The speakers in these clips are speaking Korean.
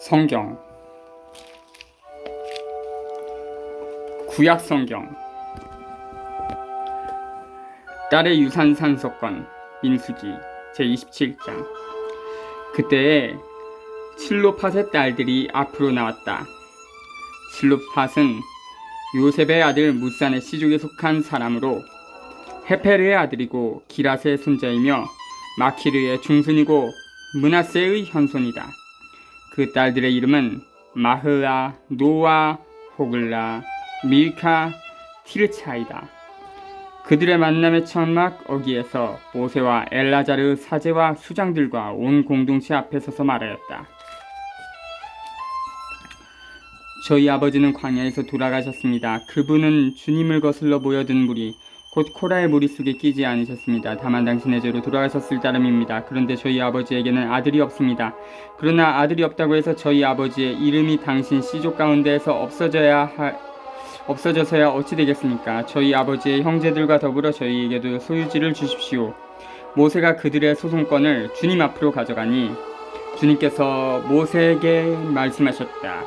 성경 구약 성경 딸의 유산 상속권 민수기 제27장. 그때에 실로팟의 딸들이 앞으로 나왔다. 실로팟은 요셉의 아들 무산의 시족에 속한 사람으로 헤페르의 아들이고 기라스의 손자이며 마키르의 중순이고 므낫세의 현손이다. 그 딸들의 이름은 마흐아, 노아, 호글라, 밀카, 티르차이다. 그들의 만남의 천막 어기에서 모세와 엘라자르 사제와 수장들과 온 공동체 앞에 서서 말하였다. 저희 아버지는 광야에서 돌아가셨습니다. 그분은 주님을 거슬러 모여든 물이 곧 코라의 무리 속에 끼지 않으셨습니다. 다만 당신의 죄로 돌아가셨을 따름입니다. 그런데 저희 아버지에게는 아들이 없습니다. 그러나 아들이 없다고 해서 저희 아버지의 이름이 당신 씨족 가운데에서 없어져서야 어찌 되겠습니까? 저희 아버지의 형제들과 더불어 저희에게도 소유지를 주십시오. 모세가 그들의 소송권을 주님 앞으로 가져가니 주님께서 모세에게 말씀하셨다.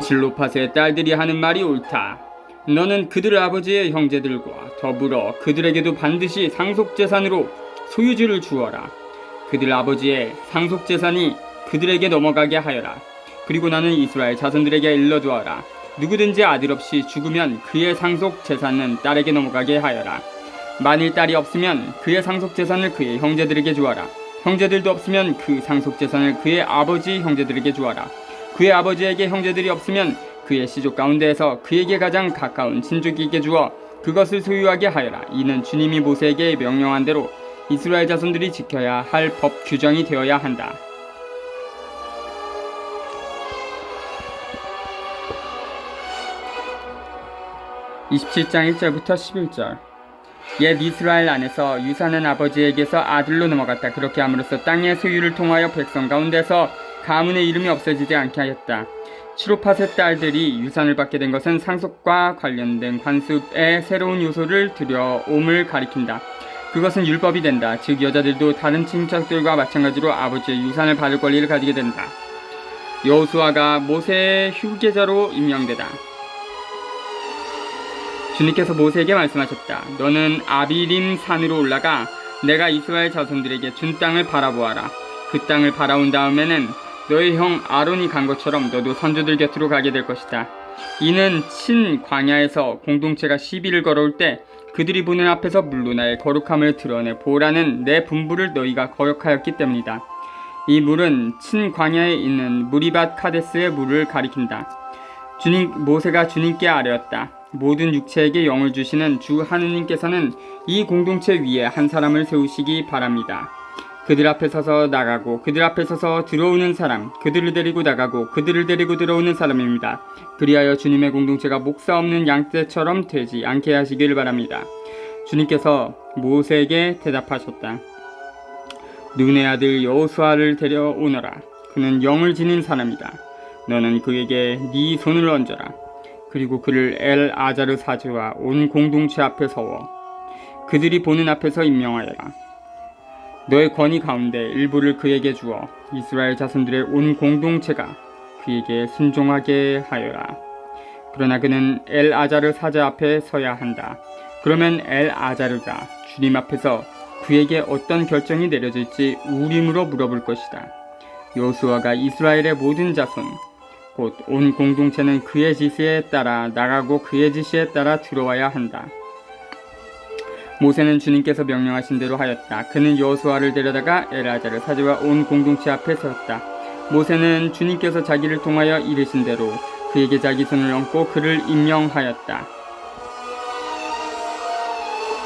실로팟의 딸들이 하는 말이 옳다. 너는 그들 아버지의 형제들과 더불어 그들에게도 반드시 상속재산으로 소유지를 주어라. 그들 아버지의 상속재산이 그들에게 넘어가게 하여라. 그리고 나는 이스라엘 자손들에게 일러주어라. 누구든지 아들 없이 죽으면 그의 상속재산은 딸에게 넘어가게 하여라. 만일 딸이 없으면 그의 상속재산을 그의 형제들에게 주어라. 형제들도 없으면 그 상속재산을 그의 아버지 형제들에게 주어라. 그의 아버지에게 형제들이 없으면 그의 시족 가운데에서 그에게 가장 가까운 친족에게 주어 그것을 소유하게 하여라. 이는 주님이 모세에게 명령한 대로 이스라엘 자손들이 지켜야 할 법 규정이 되어야 한다. (27장 1절부터 11절) 옛 이스라엘 안에서 유산은 아버지에게서 아들로 넘어갔다. 그렇게 함으로써 땅의 소유를 통하여 백성 가운데서 가문의 이름이 없어지지 않게 하였다. 실로팟의 딸들이 유산을 받게 된 것은 상속과 관련된 관습의 새로운 요소를 들여옴을 가리킨다. 그것은 율법이 된다. 즉 여자들도 다른 친척들과 마찬가지로 아버지의 유산을 받을 권리를 가지게 된다. 여호수아가 모세의 후계자로 임명되다. 주님께서 모세에게 말씀하셨다. 너는 아비림 산으로 올라가 내가 이스라엘 자손들에게 준 땅을 바라보아라. 그 땅을 바라온 다음에는 너의 형 아론이 간 것처럼 너도 선조들 곁으로 가게 될 것이다. 이는 친 광야에서 공동체가 시비를 걸어올 때 그들이 보는 앞에서 물로 나의 거룩함을 드러내 보라는 내 분부를 너희가 거역하였기 때문이다. 이 물은 친 광야에 있는 무리밧 카데스의 물을 가리킨다. 모세가 주님께 아뢰었다. 모든 육체에게 영을 주시는 주 하느님께서는 이 공동체 위에 한 사람을 세우시기 바랍니다. 그들 앞에 서서 나가고 그들 앞에 서서 들어오는 사람, 그들을 데리고 나가고 그들을 데리고 들어오는 사람입니다. 그리하여 주님의 공동체가 목사 없는 양떼처럼 되지 않게 하시길 바랍니다. 주님께서 모세에게 대답하셨다. 눈의 아들 여호수아를 데려오너라. 그는 영을 지닌 사람이다. 너는 그에게 네 손을 얹어라. 그리고 그를 엘아자르 사제와 온 공동체 앞에 서워 그들이 보는 앞에서 임명하여라. 너의 권위 가운데 일부를 그에게 주어 이스라엘 자손들의 온 공동체가 그에게 순종하게 하여라. 그러나 그는 엘아자르 사제 앞에 서야 한다. 그러면 엘아자르가 주님 앞에서 그에게 어떤 결정이 내려질지 우림으로 물어볼 것이다. 여호수아가 이스라엘의 모든 자손 곧 온 공동체는 그의 지시에 따라 나가고 그의 지시에 따라 들어와야 한다. 모세는 주님께서 명령하신 대로 하였다. 그는 여호수아를 데려다가 엘아자르 사제와 온 공동체 앞에 세웠다. 모세는 주님께서 자기를 통하여 이르신 대로 그에게 자기 손을 얹고 그를 임명하였다.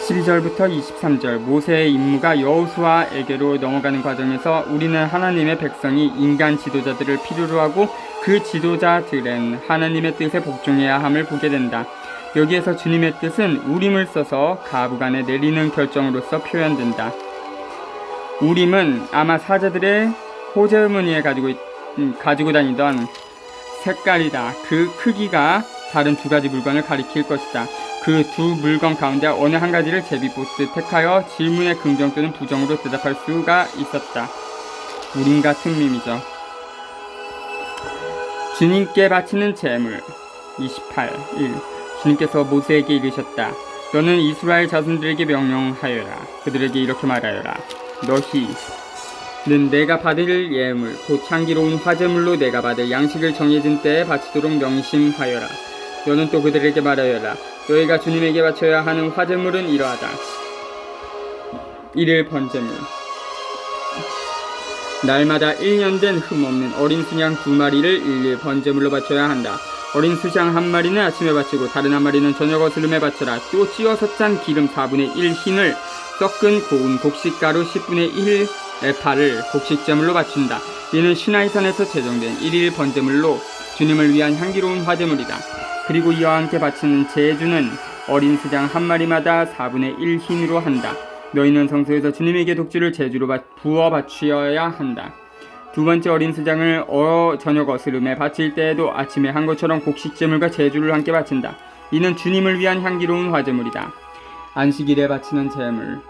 12절부터 23절 모세의 임무가 여호수아에게로 넘어가는 과정에서 우리는 하나님의 백성이 인간 지도자들을 필요로 하고 그 지도자들은 하나님의 뜻에 복종해야 함을 보게 된다. 여기에서 주님의 뜻은 우림을 써서 가부간에 내리는 결정으로서 표현된다. 우림은 아마 사제들의 호제무늬에 가지고 다니던 색깔이다. 그 크기가 다른 두 가지 물건을 가리킬 것이다. 그 두 물건 가운데 어느 한 가지를 제비보스 택하여 질문에 긍정 또는 부정으로 대답할 수가 있었다. 우림 같은 밈이죠. 주님께 바치는 제물. 28. 1. 주님께서 모세에게 이르셨다. 너는 이스라엘 자손들에게 명령하여라. 그들에게 이렇게 말하여라. 너희는 내가 받을 예물 곧 향기로운 화제물로 내가 받을 양식을 정해진 때에 바치도록 명심하여라. 너는 또 그들에게 말하여라. 너희가 주님에게 바쳐야 하는 화제물은 이러하다. 1일 번제물. 날마다 1년 된 흠없는 어린 수양 2마리를 1일 번제물로 바쳐야 한다. 어린 수양 1마리는 아침에 바치고 다른 1마리는 저녁 어스름에 바쳐라. 또 찌어서 짠 기름 4분의 1 흰을 섞은 고운 곡식가루 10분의 1 에파를 곡식제물로 바친다. 이는 시나이산에서 제정된 1일 번제물로 주님을 위한 향기로운 화제물이다. 그리고 이와 함께 바치는 제주는 어린 수양 1마리마다 4분의 1 흰으로 한다. 너희는 성소에서 주님에게 독주를 제주로 부어 바치어야 한다. 두 번째 어린 수장을 저녁 어스름에 바칠 때에도 아침에 한 것처럼 곡식제물과 제주를 함께 바친다. 이는 주님을 위한 향기로운 화제물이다. 안식일에 바치는 제물.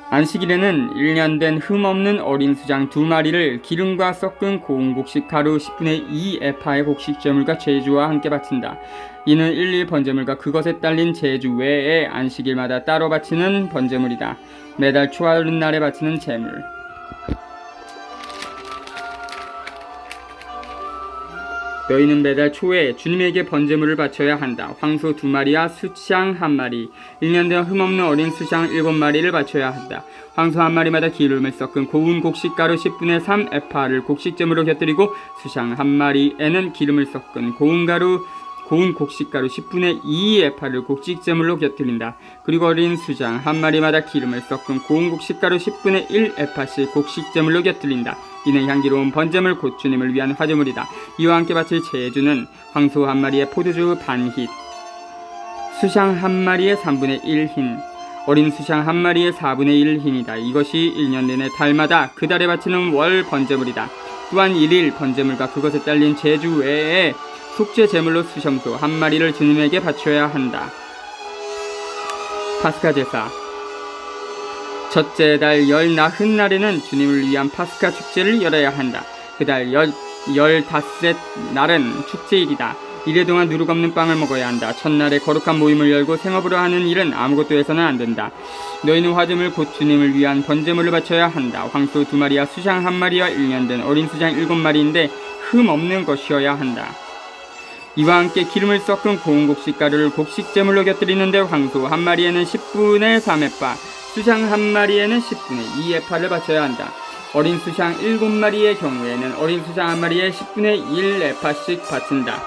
안식일에는 1년 된 흠없는 어린 수장 2마리를 기름과 섞은 고운 곡식 가루 10분의 2 에파의 곡식제물과 제주와 함께 바친다. 이는 1일 번제물과 그것에 딸린 제주 외에 안식일마다 따로 바치는 번제물이다. 매달 초하룻날에 바치는 제물. 너희는 매달 초에 주님에게 번제물을 바쳐야 한다. 황소 2마리와 수샹 1마리, 1년 된 흠없는 어린 수샹 7마리를 바쳐야 한다. 황소 1마리마다 기름을 섞은 고운 곡식가루 10분의 3 에파를 곡식제물로 곁들이고 수샹 1마리에는 기름을 섞은 고운 곡식가루 10분의 2 에파를 곡식제물로 곁들인다. 그리고 어린 수장 1마리마다 기름을 섞은 고운 곡식가루 10분의 1 에파씩 곡식제물로 곁들인다. 이는 향기로운 번제물 곧 주님을 위한 화제물이다. 이와 함께 바칠 제주는 황소 1마리의 포도주 반힛, 수장 1마리의 3분의 1 흰, 어린 수장 1마리의 4분의 1 흰이다. 이것이 1년 내내 달마다 그 달에 바치는 월 번제물이다. 또한 1일 번제물과 그것에 딸린 제주 외에 속죄 제물로 수염소 1마리를 주님에게 바쳐야 한다. 파스카 제사. 첫째 달 열 나흔 날에는 주님을 위한 파스카 축제를 열어야 한다. 그 달 15셋 날은 축제일이다. 이래 동안 누룩 없는 빵을 먹어야 한다. 첫날에 거룩한 모임을 열고 생업으로 하는 일은 아무것도 해서는 안 된다. 너희는 화제물 곧 주님을 위한 번제물을 바쳐야 한다. 황소 2마리와 수장 1마리와 1년 된 어린 수장 7마리인데 흠 없는 것이어야 한다. 이와 함께 기름을 섞은 고운 곡식가루를 곡식제물로 곁들이는데 황소 1마리에는 10분의 3에파, 수장 1마리에는 10분의 2에파를 바쳐야 한다. 어린 수장 7마리의 경우에는 어린 수장 1마리에 10분의 1에파씩 바친다.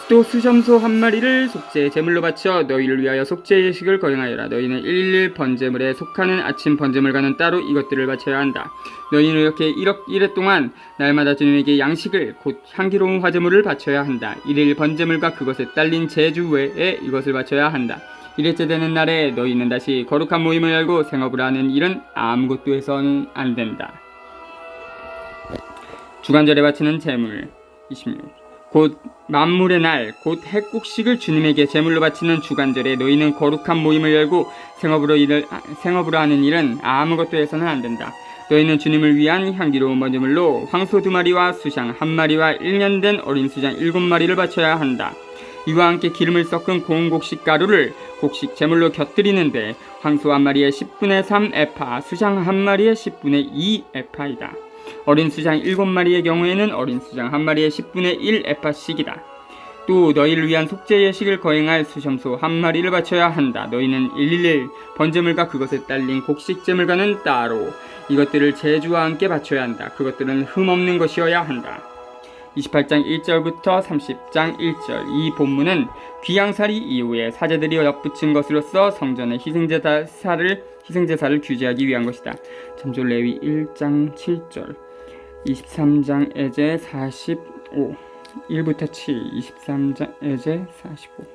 또 수염소 1마리를 속죄 제물로 바쳐 너희를 위하여 속죄 예식을 거행하여라. 너희는 1일 번제물에 속하는 아침 번제물과는 따로 이것들을 바쳐야 한다. 너희는 이렇게 1회 동안 날마다 주님에게 양식을 곧 향기로운 화제물을 바쳐야 한다. 1일 번제물과 그것에 딸린 제주 외에 이것을 바쳐야 한다. 1회째 되는 날에 너희는 다시 거룩한 모임을 열고 생업을 하는 일은 아무것도 해서는 안 된다. 주간절에 바치는 제물. 26. 곧 만물의 날, 곧 핵국식을 주님에게 제물로 바치는 주간절에 너희는 거룩한 모임을 열고 생업으로 하는 일은 아무것도 해서는 안 된다. 너희는 주님을 위한 향기로운 번제물로 황소 2마리와 수장 1마리와 1년 된 어린 수장 7마리를 바쳐야 한다. 이와 함께 기름을 섞은 고운 곡식 가루를 곡식 제물로 곁들이는데 황소 1마리에 10분의 3 에파, 수장 1마리에 10분의 2 에파이다. 어린 수장 7마리의 경우에는 어린 수장 1마리에 10분의 1 에파씩이다. 또 너희를 위한 속죄 예식을 거행할 수염소 1마리를 바쳐야 한다. 너희는 1일 번제물과 그것에 딸린 곡식제물과는 따로 이것들을 제주와 함께 바쳐야 한다. 그것들은 흠없는 것이어야 한다. 28장 1절부터 30장 1절. 이 본문은 귀양살이 이후에 사제들이 엿붙인 것으로서 성전의 희생제사를 규제하기 위한 것이다. 참조 레위 1장 7절, 23장 에제 45, 1부터 7, 23장 에제 45.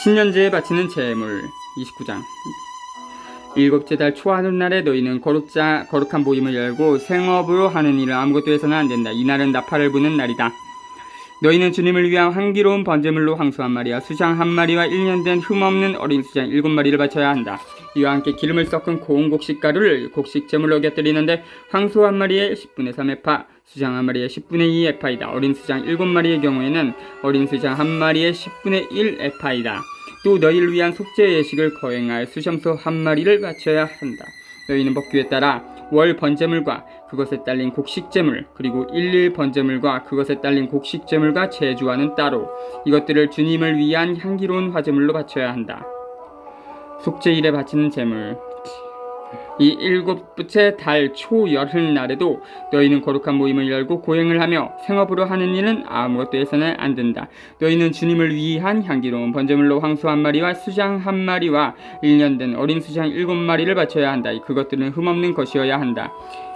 신년제에 바치는 제물. 29장. 일곱째 달 초하는 날에 너희는 거룩한 모임을 열고 생업으로 하는 일을 아무것도 해서는 안 된다. 이날은 나팔을 부는 날이다. 너희는 주님을 위한 향기로운 번제물로 황소 한 마리와 수장 한 마리와 1년 된 흠없는 어린 수장 7마리를 바쳐야 한다. 이와 함께 기름을 섞은 고운 곡식 가루를 곡식 제물로 곁들이는데 황소 한 마리에 10분의 3 에파, 수장 한 마리에 10분의 2 에파이다. 어린 수장 7마리의 경우에는 어린 수장 한 마리에 10분의 1 에파이다. 또 너희를 위한 속죄 예식을 거행할 수염소 한 마리를 바쳐야 한다. 너희는 법규에 따라 월 번제물과 그것에 딸린 곡식제물, 그리고 일일 번제물과 그것에 딸린 곡식제물과 제주와는 따로 이것들을 주님을 위한 향기로운 화제물로 바쳐야 한다. 속죄일에 바치는 제물. 이 7번째 달 초열흘날에도 너희는 거룩한 모임을 열고 고행을 하며 생업으로 하는 일은 아무것도 해서는 안 된다. 너희는 주님을 위한 향기로운 번제물로 황소 한 마리와 수장 한 마리와 1년 된 어린 수장 7마리를 바쳐야 한다. 그것들은 흠없는 것이어야 한다.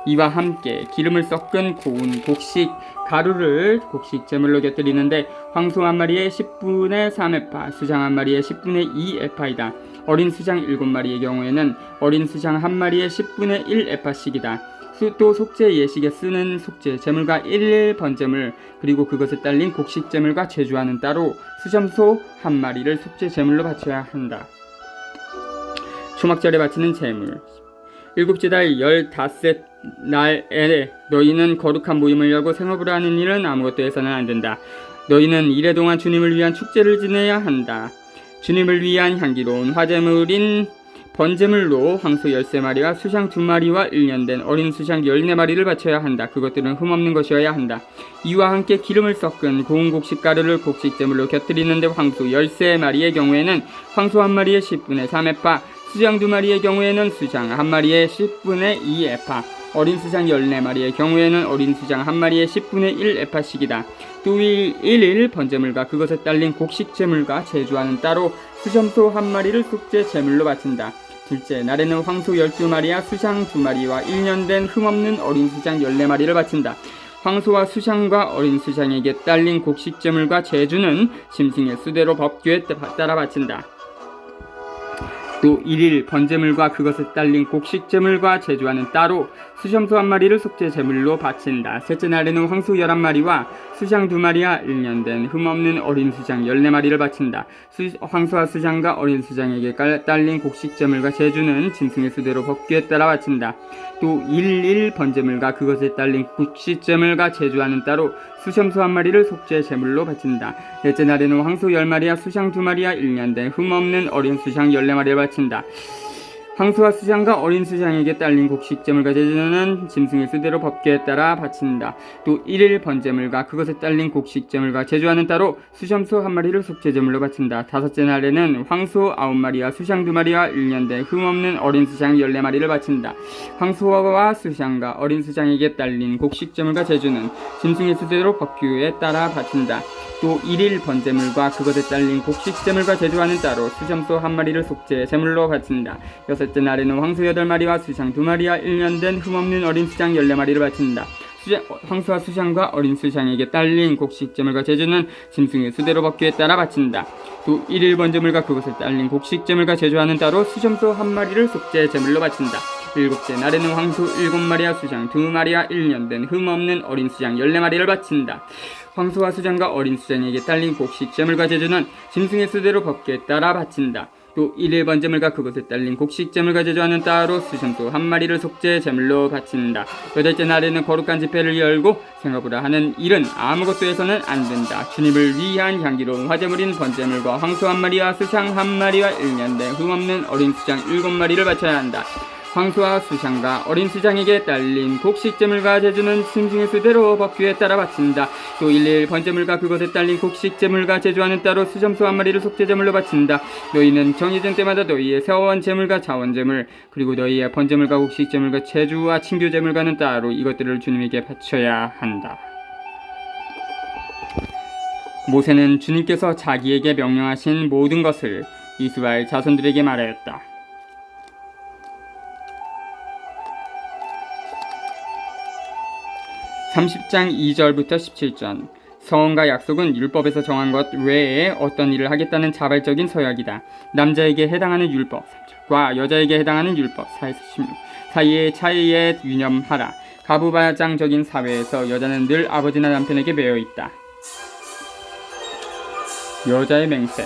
이와 함께 기름을 섞은 고운 곡식 가루를 곡식 제물로 곁들이는데 황소 한 마리에 10분의 3 에파, 수장 한 마리에 10분의 2 에파이다. 어린 수장 7마리의 경우에는 어린 수장 한 마리에 10분의 1 에파씩이다. 또 속죄 예식에 쓰는 속죄 제물과 일일 번제물, 그리고 그것에 딸린 곡식 제물과 제주와는 따로 수염소 한 마리를 속죄 제물로 바쳐야 한다. 초막절에 바치는 제물. 7째 달 15째 날에 너희는 거룩한 모임을 열고 생업으로 하는 일은 아무것도 해서는 안 된다. 너희는 이래 동안 주님을 위한 축제를 지내야 한다. 주님을 위한 향기로운 화제물인 번제물로 황소 13마리와 수장 2마리와 1년 된 어린 수장 14마리를 바쳐야 한다. 그것들은 흠없는 것이어야 한다. 이와 함께 기름을 섞은 고운 곡식 가루를 곡식제물로 곁들이는데 황소 13마리의 경우에는 황소 한 마리에 10분의 3 에파, 수장 2마리의 경우에는 수장 한 마리에 10분의 2 에파, 어린 수장 14마리의 경우에는 어린 수장 한 마리에 10분의 1 에파씩이다. 또 1일 번제물과 그것에 딸린 곡식제물과 제주와는 따로 수염소 한 마리를 속죄 제물로 바친다. 둘째 날에는 황소 12마리와 수장 2마리와 1년 된 흠없는 어린 수장 14마리를 바친다. 황소와 수장과 어린 수장에게 딸린 곡식제물과 제주는 짐승의 수대로 법규에 따라 바친다. 또 1일 번제물과 그것에 딸린 곡식제물과 제주와는 따로 수염소 한 마리를 속죄 제물로 바친다. 셋째 날에는 황소 11마리와 수장 2마리와 1년 된 흠없는 어린 수장 14마리를 바친다. 황소와 수장과 어린 수장에게 딸린 곡식제물과 제주는 짐승의 수대로 법규에 따라 바친다. 또 1일 번제물과 그것에 딸린 곡식제물과 제주와는 따로 수염소 한 마리를 속죄 제물로 바친다. 넷째 날에는 황소 10마리와 수장 2마리와 1년 된 흠없는 어린 수장 14마리를 바친다. 황소와 수장과 어린 수장에게 딸린 곡식제물과 제주는 짐승의 수대로 법규에 따라 바친다. 또 1일 번제물과 그것에 딸린 곡식제물과 제주와는 따로 수염소 한 마리를 속죄제물로 바친다. 다섯째 날에는 황소 9마리와 수장 2마리와 1년 된 흠없는 어린 수장 14마리를 바친다. 황소와 수장과 어린 수장에게 딸린 곡식제물과 제주는 짐승의 수대로 법규에 따라 바친다. 또 1일 번제물과 그것에 딸린 곡식제물과 제주와는 따로 수염소 한 마리를 속죄 제물로 바친다. 여섯째 날에는 황소 8마리와 수장 2마리와 1년 된 흠없는 어린 수장 14마리를 바친다. 황소와 수장과 어린 수장에게 딸린 곡식제물과 제주는 짐승의 수대로 법규에 따라 바친다. 또 1일 번제물과 그것에 딸린 곡식제물과 제주와는 따로 수염소 한 마리를 속죄 제물로 바친다. 일곱째 날에는 황소 7마리와 수장 2마리와 1년 된 흠없는 어린 수장 14마리를 바친다. 황소와 수장과 어린 수장에게 딸린 곡식제물과 제주는 짐승의 수대로 법규에 따라 바친다. 또 1일 번제물과 그것에 딸린 곡식제물과 제주와는 따로 수염소 한 마리를 속죄 제물로 바친다. 여덟째 날에는 거룩한 집회를 열고 생업으로 하는 일은 아무것도 해서는 안 된다. 주님을 위한 향기로운 화제물인 번제물과 황소 한 마리와 수장 한 마리와 1년 된 흠없는 어린 수장 7마리를 바쳐야 한다. 황소와 수장과 어린 수장에게 딸린 곡식제물과 제주는 짐승의 수대로 법규에 따라 바친다. 또 1일 번제물과 그것에 딸린 곡식제물과 제주와는 따로 수염소 한 마리를 속죄제물로 바친다. 너희는 정해진 때마다 너희의 세원 제물과 자원 제물, 그리고 너희의 번제물과 곡식제물과 제주와 친교 제물과는 따로 이것들을 주님에게 바쳐야 한다. 모세는 주님께서 자기에게 명령하신 모든 것을 이스라엘 자손들에게 말하였다. 30장 2절부터 17절. 서원과 약속은 율법에서 정한 것 외에 어떤 일을 하겠다는 자발적인 서약이다. 남자에게 해당하는 율법 3절과 여자에게 해당하는 율법 4에서 16 사이의 차이에 유념하라. 가부바장적인 사회에서 여자는 늘 아버지나 남편에게 매여 있다. 여자의 맹세.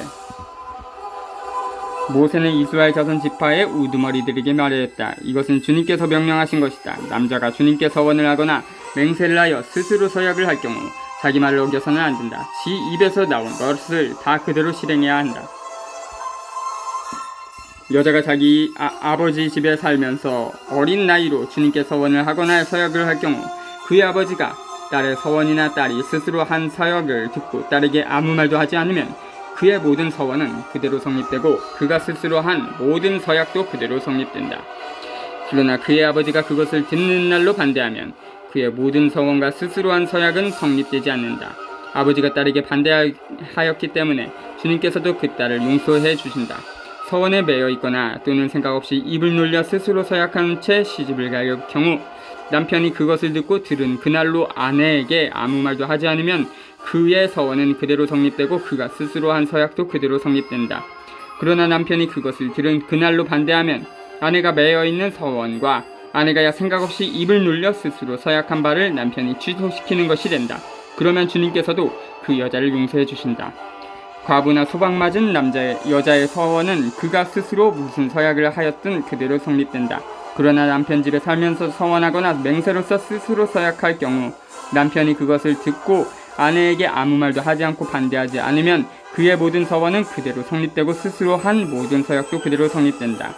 모세는 이스라엘 자손 지파의 우두머리들에게 말하였다. 이것은 주님께서 명령하신 것이다. 남자가 주님께 서원을 하거나 맹세를 하여 스스로 서약을 할 경우 자기 말을 어겨서는 안 된다. 지 입에서 나온 것을 다 그대로 실행해야 한다. 여자가 자기 아버지 집에 살면서 어린 나이로 주님께 서원을 하거나 서약을 할 경우 그의 아버지가 딸의 서원이나 딸이 스스로 한 서약을 듣고 딸에게 아무 말도 하지 않으면 그의 모든 서원은 그대로 성립되고 그가 스스로 한 모든 서약도 그대로 성립된다. 그러나 그의 아버지가 그것을 듣는 날로 반대하면 그의 모든 서원과 스스로 한 서약은 성립되지 않는다. 아버지가 딸에게 반대하였기 때문에 주님께서도 그 딸을 용서해 주신다. 서원에 매여 있거나 또는 생각 없이 입을 놀려 스스로 서약한 채 시집을 갈 경우 남편이 그것을 듣고 들은 그날로 아내에게 아무 말도 하지 않으면 그의 서원은 그대로 성립되고 그가 스스로 한 서약도 그대로 성립된다. 그러나 남편이 그것을 들은 그날로 반대하면 아내가 매여 있는 서원과 아내가 생각 없이 입을 놀려 스스로 서약한 바를 남편이 취소시키는 것이 된다. 그러면 주님께서도 그 여자를 용서해 주신다. 과부나 소박맞은 여자의 서원은 그가 스스로 무슨 서약을 하였든 그대로 성립된다. 그러나 남편 집에 살면서 서원하거나 맹세로서 스스로 서약할 경우 남편이 그것을 듣고 아내에게 아무 말도 하지 않고 반대하지 않으면 그의 모든 서원은 그대로 성립되고 스스로 한 모든 서약도 그대로 성립된다.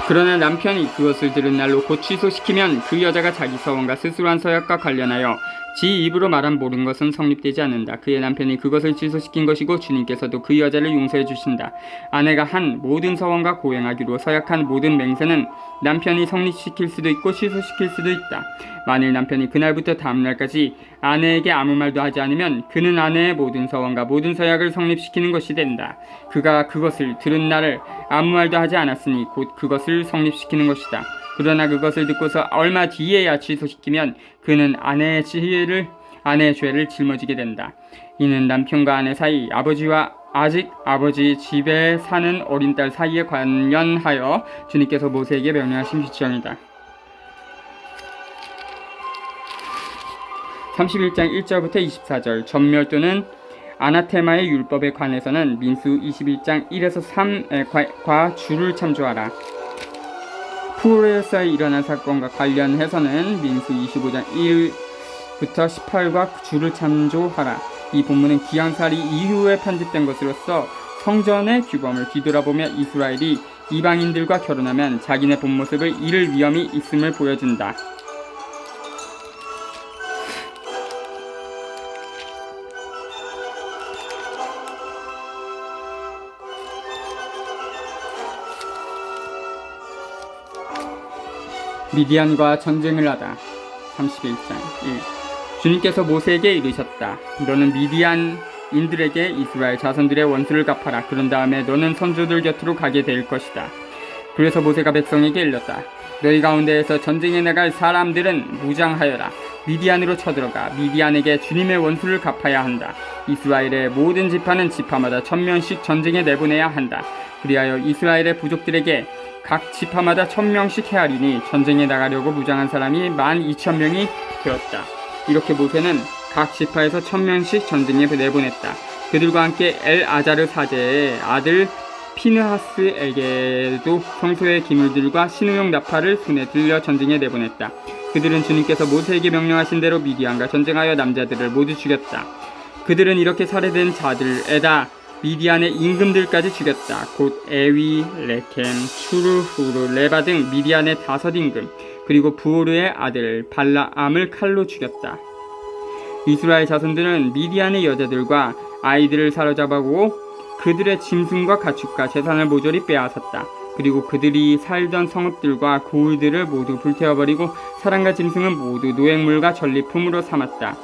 그러나 남편이 그것을 들은 날로 곧 취소시키면 그 여자가 자기 서원과 스스로 한 서약과 관련하여 지 입으로 말한 모든 것은 성립되지 않는다. 그의 남편이 그것을 취소시킨 것이고 주님께서도 그 여자를 용서해 주신다. 아내가 한 모든 서원과 고행하기로 서약한 모든 맹세는 남편이 성립시킬 수도 있고 취소시킬 수도 있다. 만일 남편이 그날부터 다음날까지 아내에게 아무 말도 하지 않으면 그는 아내의 모든 서원과 모든 서약을 성립시키는 것이 된다. 그가 그것을 들은 날을 아무 말도 하지 않았으니 곧 그것을 성립시키는 것이다. 그러나 그것을 듣고서 얼마 뒤에야 취소시키면 그는 아내의 죄를 짊어지게 된다. 이는 남편과 아내 사이, 아버지와 아직 아버지 집에 사는 어린 딸 사이에 관련하여 주님께서 모세에게 명령하신 규정이다. 31장 1절부터 24절. 전멸 또는 아나테마의 율법에 관해서는 민수 21장 1에서 3과 주를 참조하라. 푸르에서 일어난 사건과 관련해서는 민수 25장 1부터 18과 주를 참조하라. 이 본문은 기왕살이 이후에 편집된 것으로서 성전의 규범을 뒤돌아보며 이스라엘이 이방인들과 결혼하면 자기네 본 모습을 잃을 위험이 있음을 보여준다. 미디안과 전쟁을 하다. 31장 1. 주님께서 모세에게 이르셨다. 너는 미디안인들에게 이스라엘 자손들의 원수를 갚아라. 그런 다음에 너는 선조들 곁으로 가게 될 것이다. 그래서 모세가 백성에게 일렀다. 너희 가운데에서 전쟁에 나갈 사람들은 무장하여라. 미디안으로 쳐들어가 미디안에게 주님의 원수를 갚아야 한다. 이스라엘의 모든 지파는 지파마다 1000명씩 전쟁에 내보내야 한다. 그리하여 이스라엘의 부족들에게 각 지파마다 1000명씩 헤아리니 전쟁에 나가려고 무장한 사람이 12,000명이 되었다. 이렇게 모세는 각 지파에서 1000명씩 전쟁에 내보냈다. 그들과 함께 엘아자르 사제의 아들 피느하스에게도 평소의 기물들과 신우용 나팔을 손에 들려 전쟁에 내보냈다. 그들은 주님께서 모세에게 명령하신 대로 미디안과 전쟁하여 남자들을 모두 죽였다. 그들은 이렇게 살해된 자들에다 미디안의 임금들까지 죽였다. 곧 에위, 레켐, 추르, 후르, 레바 등 미디안의 5임금, 그리고 부오르의 아들 발라암을 칼로 죽였다. 이스라엘 자손들은 미디안의 여자들과 아이들을 사로잡아고 그들의 짐승과 가축과 재산을 모조리 빼앗았다. 그리고 그들이 살던 성읍들과 고을들을 모두 불태워버리고 사람과 짐승은 모두 노획물과 전리품으로 삼았다.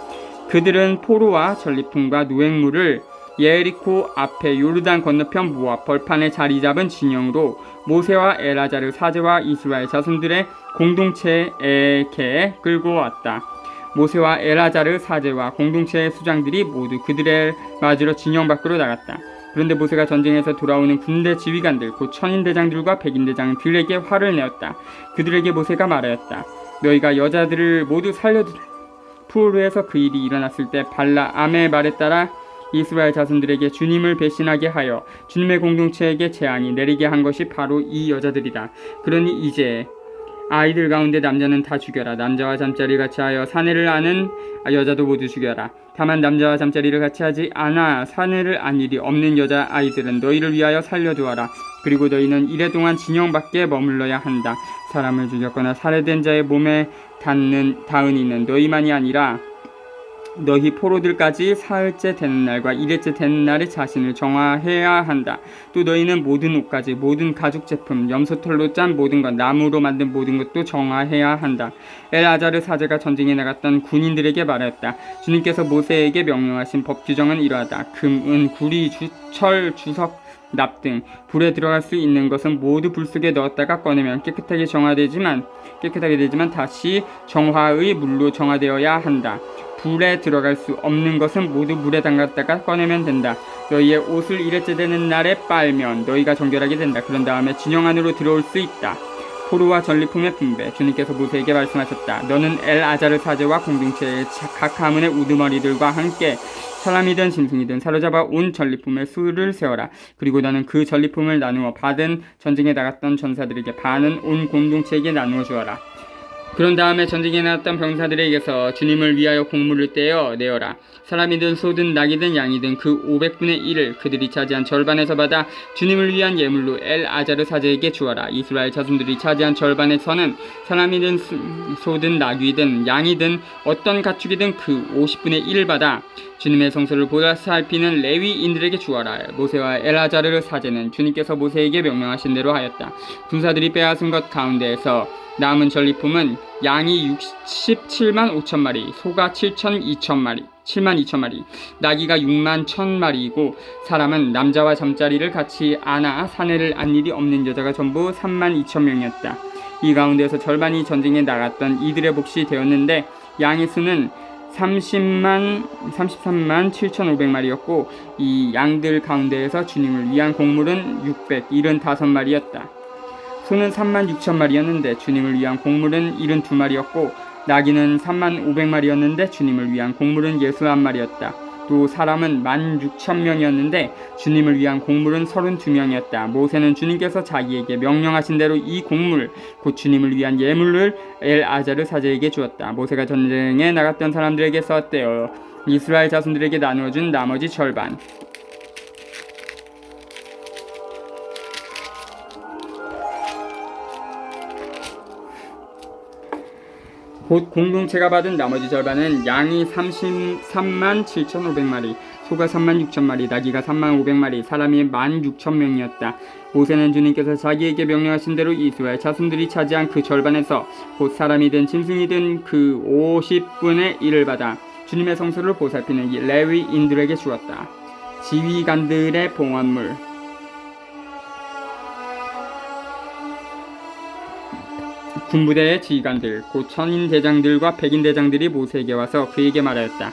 그들은 포로와 전리품과 노획물을 예리코 앞에 요르단 건너편 모압 벌판에 자리 잡은 진영으로 모세와 엘아자르 사제와 이스라엘 자손들의 공동체에게 끌고 왔다. 모세와 엘아자르 사제와 공동체의 수장들이 모두 그들을 맞으러 진영 밖으로 나갔다. 그런데 모세가 전쟁에서 돌아오는 군대 지휘관들 곧 천인대장들과 백인대장들에게 화를 내었다. 그들에게 모세가 말하였다. 너희가 여자들을 모두 살려두라. 푸르에서 그 일이 일어났을 때 발라암의 말에 따라 이스라엘 자손들에게 주님을 배신하게 하여 주님의 공동체에게 재앙이 내리게 한 것이 바로 이 여자들이다. 그러니 이제 아이들 가운데 남자는 다 죽여라. 남자와 잠자리 같이 하여 사내를 아는 여자도 모두 죽여라. 다만 남자와 잠자리를 같이 하지 않아 사내를 안 일이 없는 여자 아이들은 너희를 위하여 살려두어라. 그리고 너희는 이래 동안 진영 밖에 머물러야 한다. 사람을 죽였거나 살해된 자의 몸에 닿은 이는 너희만이 아니라 너희 포로들까지 사흘째 되는 날과 일흘째 되는 날에 자신을 정화해야 한다. 또 너희는 모든 옷까지 모든 가죽 제품 염소털로 짠 모든 것 나무로 만든 모든 것도 정화해야 한다. 엘아자르 사제가 전쟁에 나갔던 군인들에게 말하였다. 주님께서 모세에게 명령하신 법 규정은 이러하다. 금, 은, 구리, 철, 주석, 납 등 불에 들어갈 수 있는 것은 모두 불 속에 넣었다가 꺼내면 깨끗하게 되지만 다시 정화의 물로 정화되어야 한다. 불에 들어갈 수 없는 것은 모두 물에 담갔다가 꺼내면 된다. 너희의 옷을 일흘째 되는 날에 빨면 너희가 정결하게 된다. 그런 다음에 진영 안으로 들어올 수 있다. 포로와 전리품의 분배. 주님께서 모세에게 말씀하셨다. 너는 엘아자르 사제와 공동체의 각 가문의 우두머리들과 함께 사람이든 짐승이든 사로잡아 온 전리품의 수를 세워라. 그리고 너는 그 전리품을 나누어 받은 전쟁에 나갔던 전사들에게 반은 온 공동체에게 나누어 주어라. 그런 다음에 전쟁에 나갔던 병사들에게서 주님을 위하여 곡물을 떼어 내어라. 사람이든 소든 낙이든 양이든 그 500분의 1을 그들이 차지한 절반에서 받아 주님을 위한 예물로 엘아자르 사제에게 주어라. 이스라엘 자손들이 차지한 절반에서는 사람이든 소든 낙이든 양이든 어떤 가축이든 그 50분의 1을 받아 주님의 성소를 보살피는 레위인들에게 주어라. 모세와 엘아자르 사제는 주님께서 모세에게 명령하신 대로 하였다. 군사들이 빼앗은 것 가운데에서 남은 전리품은 양이 67만 5천 마리, 소가 7만 2천 마리, 나귀가 6만 1천 마리이고 사람은 남자와 잠자리를 같이 안아 사내를 안 일이 없는 여자가 전부 3만 2천 명이었다. 이 가운데에서 절반이 전쟁에 나갔던 이들의 몫이 되었는데 양의 수는 33만 7,500마리였고 이 양들 가운데에서 주님을 위한 곡물은 675마리였다. 소는 3만 6천 마리였는데 주님을 위한 곡물은 72마리였고 나귀는 3만 500마리였는데 주님을 위한 곡물은 61마리였다. 또 사람은 16,000명이었는데 주님을 위한 곡물은 32명이었다. 모세는 주님께서 자기에게 명령하신 대로 이 곡물 곧 주님을 위한 예물을 엘아자르 사제에게 주었다. 모세가 전쟁에 나갔던 사람들에게서 떼어 이스라엘 자손들에게 나누어준 나머지 절반 곧 공동체가 받은 나머지 절반은 양이 33만 7,500마리, 소가 3만 6천 마리, 나귀가 3만 500마리, 사람이 16,000명이었다. 모세는 주님께서 자기에게 명령하신 대로 이스라엘 자손들이 차지한 그 절반에서 곧 사람이든 짐승이든 그 50분의 1을 받아 주님의 성소를 보살피는 레위인들에게 주었다. 지휘관들의 봉헌물. 군부대의 지휘관들 곧 천인대장들과 백인대장들이 모세에게 와서 그에게 말하였다.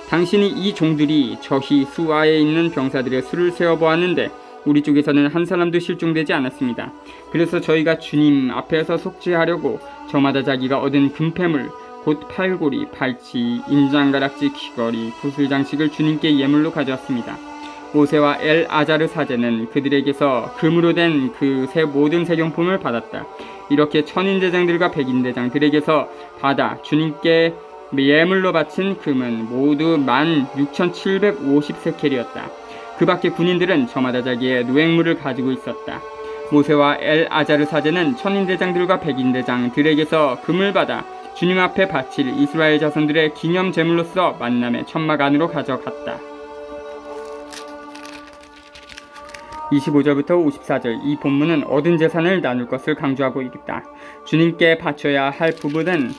당신이 이 종들이 저희 수아에 있는 병사들의 수를 세어보았는데 우리 쪽에서는 한 사람도 실종되지 않았습니다. 그래서 저희가 주님 앞에서 속죄하려고 저마다 자기가 얻은 금패물 곧 팔고리, 팔찌, 인장가락지, 귀걸이, 구슬장식을 주님께 예물로 가져왔습니다. 모세와 엘아자르 사제는 그들에게서 금으로 된 그 모든 세경품을 받았다. 이렇게 천인대장들과 백인대장들에게서 받아 주님께 예물로 바친 금은 모두 16,750세켈이었다. 그 밖에 군인들은 저마다 자기의 노획물을 가지고 있었다. 모세와 엘아자르 사제는 천인대장들과 백인대장들에게서 금을 받아 주님 앞에 바칠 이스라엘 자손들의 기념 제물로서 만남의 천막 안으로 가져갔다. 25절부터 54절 이 본문은 얻은 재산을 나눌 것을 강조하고 있다. 주님께 바쳐야 할 부분은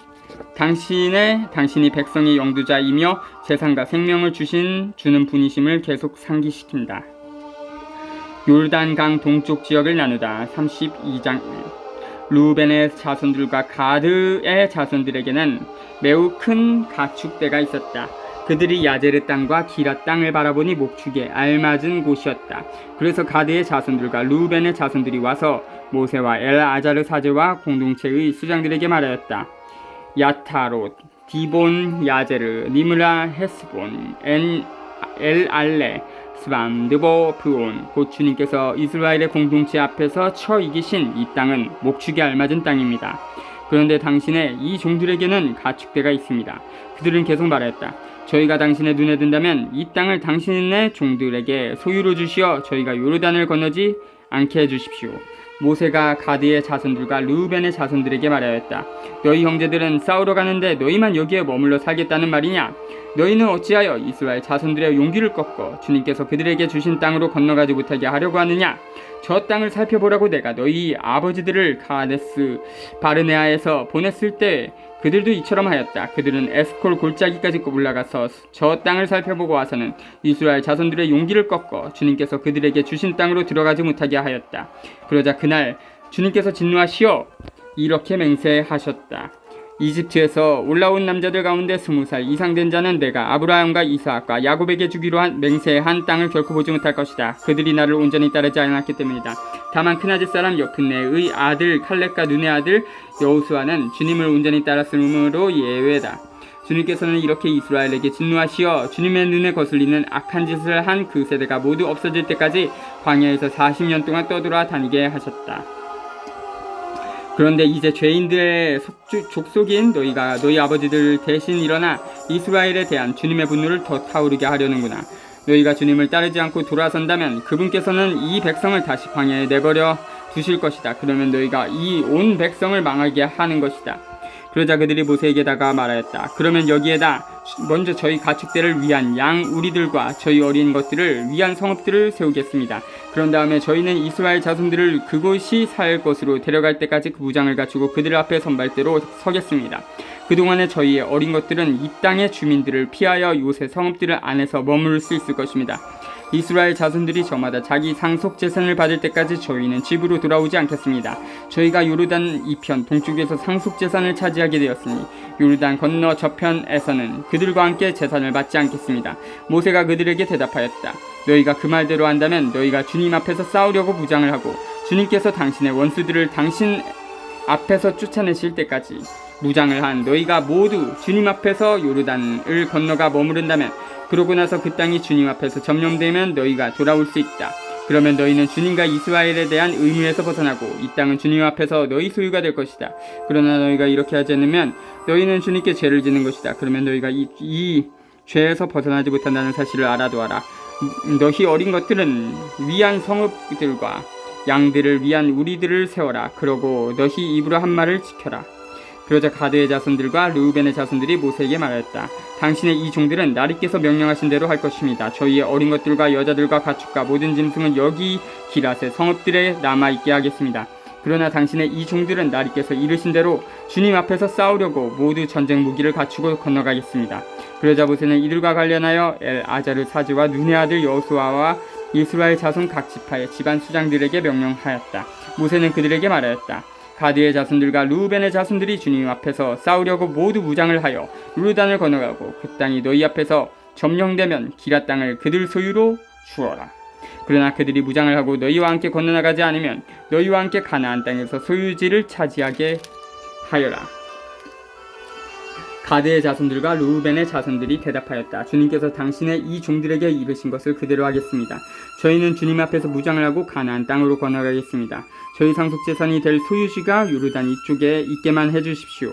당신이 백성의 영두자이며 재산과 생명을 주는 분이심을 계속 상기시킨다. 요르단강 동쪽 지역을 나누다. 32장 1 루벤의 자손들과 가드의 자손들에게는 매우 큰 가축대가 있었다. 그들이 야제르 땅과 기라 땅을 바라보니 목축에 알맞은 곳이었다. 그래서 가드의 자손들과 루벤의 자손들이 와서 모세와 엘아자르 사제와 공동체의 수장들에게 말하였다. 야타롯 디본, 야제르, 니므라, 헤스본, 엘알레, 스밤, 느보, 브온. 곧 주님께서 이스라엘의 공동체 앞에서 쳐 이기신 이 땅은 목축에 알맞은 땅입니다. 그런데 당신의 이 종들에게는 가축대가 있습니다. 그들은 계속 말했다. 저희가 당신의 눈에 든다면 이 땅을 당신의 종들에게 소유로 주시어 저희가 요르단을 건너지 않게 해주십시오. 모세가 가드의 자손들과 르우벤의 자손들에게 말하였다. 너희 형제들은 싸우러 가는데 너희만 여기에 머물러 살겠다는 말이냐? 너희는 어찌하여 이스라엘 자손들의 용기를 꺾어 주님께서 그들에게 주신 땅으로 건너가지 못하게 하려고 하느냐? 저 땅을 살펴보라고 내가 너희 아버지들을 가데스 바르네아에서 보냈을 때 그들도 이처럼 하였다. 그들은 에스콜 골짜기까지 올라가서 저 땅을 살펴보고 와서는 이스라엘 자손들의 용기를 꺾어 주님께서 그들에게 주신 땅으로 들어가지 못하게 하였다. 그러자 그날 주님께서 진노하시어 이렇게 맹세하셨다. 이집트에서 올라온 남자들 가운데 20살 이상 된 자는 내가 아브라함과 이삭과 야곱에게 주기로 한 맹세한 땅을 결코 보지 못할 것이다. 그들이 나를 온전히 따르지 않았기 때문이다. 다만 크나짓 사람 여푼네의 아들 칼렙과 눈의 아들 여호수아는 주님을 온전히 따랐으므로 예외다. 주님께서는 이렇게 이스라엘에게 진노하시어 주님의 눈에 거슬리는 악한 짓을 한 그 세대가 모두 없어질 때까지 광야에서 40년 동안 떠돌아 다니게 하셨다. 그런데 이제 죄인들의 족속인 너희가 너희 아버지들 대신 일어나 이스라엘에 대한 주님의 분노를 더 타오르게 하려는구나. 너희가 주님을 따르지 않고 돌아선다면 그분께서는 이 백성을 다시 광야에 내버려 두실 것이다. 그러면 너희가 이 온 백성을 망하게 하는 것이다. 그러자 그들이 모세에게 다가 말하였다. 그러면 여기에다 먼저 저희 가축대를 위한 양 우리들과 저희 어린 것들을 위한 성읍들을 세우겠습니다. 그런 다음에 저희는 이스라엘 자손들을 그곳이 살 것으로 데려갈 때까지 그 무장을 갖추고 그들 앞에 선발대로 서겠습니다. 그동안에 저희의 어린 것들은 이 땅의 주민들을 피하여 요새 성읍들 안에서 머무를 수 있을 것입니다. 이스라엘 자손들이 저마다 자기 상속 재산을 받을 때까지 저희는 집으로 돌아오지 않겠습니다. 저희가 요르단 이편 동쪽에서 상속 재산을 차지하게 되었으니 요르단 건너 저편에서는 그들과 함께 재산을 받지 않겠습니다. 모세가 그들에게 대답하였다. 너희가 그 말대로 한다면 너희가 주님 앞에서 싸우려고 무장을 하고 주님께서 당신의 원수들을 당신 앞에서 쫓아내실 때까지 무장을 한 너희가 모두 주님 앞에서 요르단을 건너가 머무른다면 그러고 나서 그 땅이 주님 앞에서 점령되면 너희가 돌아올 수 있다. 그러면 너희는 주님과 이스라엘에 대한 의무에서 벗어나고 이 땅은 주님 앞에서 너희 소유가 될 것이다. 그러나 너희가 이렇게 하지 않으면 너희는 주님께 죄를 짓는 것이다. 그러면 너희가 이 죄에서 벗어나지 못한다는 사실을 알아두어라. 너희 어린 것들은 위한 성읍들과 양들을 위한 우리들을 세워라. 그러고 너희 입으로 한 말을 지켜라. 그러자 가드의 자손들과 르우벤의 자손들이 모세에게 말하였다. 당신의 이 종들은 나리께서 명령하신 대로 할 것입니다. 저희의 어린 것들과 여자들과 가축과 모든 짐승은 여기 기랏의 성읍들에 남아있게 하겠습니다. 그러나 당신의 이 종들은 나리께서 이르신 대로 주님 앞에서 싸우려고 모두 전쟁 무기를 갖추고 건너가겠습니다. 그러자 모세는 이들과 관련하여 엘아자르 사지와 눈의 아들 여호수아와 이스라엘 자손 각 지파의 집안 수장들에게 명령하였다. 모세는 그들에게 말하였다. 가드의 자손들과 르우벤의 자손들이 주님 앞에서 싸우려고 모두 무장을 하여 요르단을 건너가고 그 땅이 너희 앞에서 점령되면 기랏 땅을 그들 소유로 주어라. 그러나 그들이 무장을 하고 너희와 함께 건너나가지 않으면 너희와 함께 가나안 땅에서 소유지를 차지하게 하여라. 가드의 자손들과 르우벤의 자손들이 대답하였다. 주님께서 당신의 이 종들에게 이르신 것을 그대로 하겠습니다. 저희는 주님 앞에서 무장을 하고 가나안 땅으로 건너가겠습니다. 저희 상속재산이 될 소유지가 요르단 이쪽에 있게만 해주십시오.